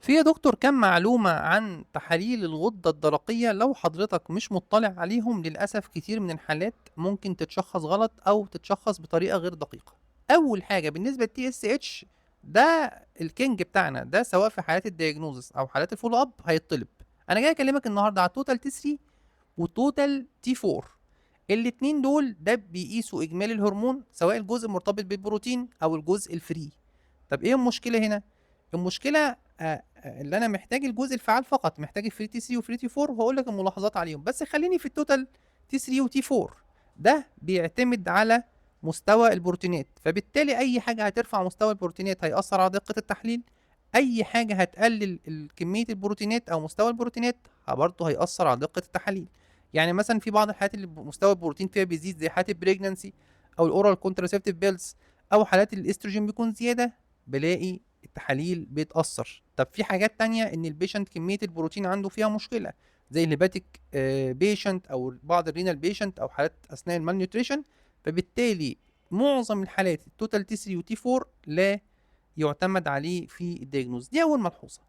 في يا دكتور كام معلومة عن تحاليل الغدة الدرقية لو حضرتك مش مطلع عليهم للأسف كتير من الحالات ممكن تتشخص غلط أو تتشخص بطريقة غير دقيقة. أول حاجة بالنسبة للتي اس اتش، ده الكينج بتاعنا، ده سواء في حالات الدياجنوزس أو حالات الفولو أب هيطلب. أنا جاي أكلمك النهاردة على التوتال تي 3 والتوتال تي 4. الاتنين دول ده بيقيسوا إجمالي الهرمون، سواء الجزء المرتبط بالبروتين أو الجزء الفري. طب ايه المشكله هنا؟ المشكله اللي انا محتاج الجزء الفعال فقط، محتاج الفري تي 3 وفري تي 4، وهقول لك الملاحظات عليهم. بس خليني في التوتال تي 3 وتي 4. ده بيعتمد على مستوى البروتينات، فبالتالي اي حاجه هترفع مستوى البروتينات هيأثر على دقه التحليل. اي حاجه هتقلل كميه البروتينات او مستوى البروتينات برضه هيأثر على دقه التحاليل. يعني مثلا في بعض الحالات اللي مستوى البروتين فيها بيزيد، زي حالات البريجنانسي او الاورال كونتراسيبتيف بيلز، او حالات الاستروجين بيكون زياده، بلاقي التحاليل بيتأثر. طب في حاجات تانية ان البيشنت كمية البروتين عنده فيها مشكلة، زي الهيباتيك بيشنت او بعض الرينال بيشنت او حالات اثناء المالنيوتريشن. فبالتالي معظم الحالات التوتال تي 3 وتي 4 لا يعتمد عليه في الدياجنوز. دي اول ملحوظة.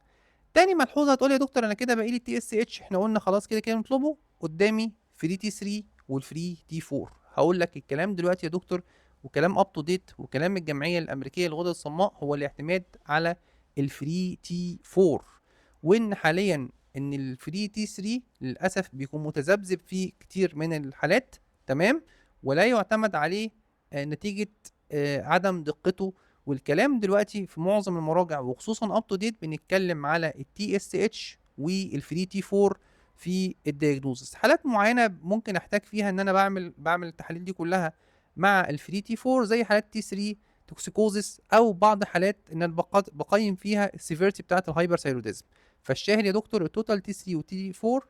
تاني ملحوظة، هتقول يا دكتور انا كده باقي لي تي اس اتش، احنا قلنا خلاص كده كده نطلبه قدامي فري تي 3 والفري تي 4. هقول لك الكلام دلوقتي يا دكتور، وكلام اب تو ديت، وكلام الجمعيه الامريكيه للغدد الصماء، هو الاعتماد على الفري تي 4. وان حاليا ان الفري تي 3 للاسف بيكون متذبذب في كتير من الحالات، تمام، ولا يعتمد عليه نتيجه عدم دقته. والكلام دلوقتي في معظم المراجع وخصوصا اب تو ديت بنتكلم على التي اس اتش والفري تي 4 في الدياجنوزس. حالات معينه ممكن احتاج فيها ان انا بعمل التحاليل دي كلها مع الفري تي 4، زي حالات تي 3 توكسيكوزس، او بعض حالات ان انا بقيم فيها السيفيرتي بتاعه الهايبر ثايروديزم. فالشاهد يا دكتور، التوتال تي 3 وتي 4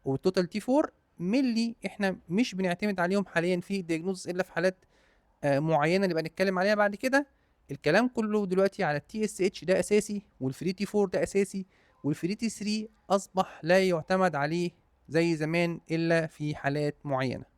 والتوتال تي 4 ملي احنا مش بنعتمد عليهم حاليا في الدياجنوزس الا في حالات معينه نبقى نتكلم عليها بعد كده. الكلام كله دلوقتي على التي اس اتش، ده اساسي، والفري تي 4 ده اساسي، والفري تي 3 اصبح لا يعتمد عليه زي زمان الا في حالات معينه.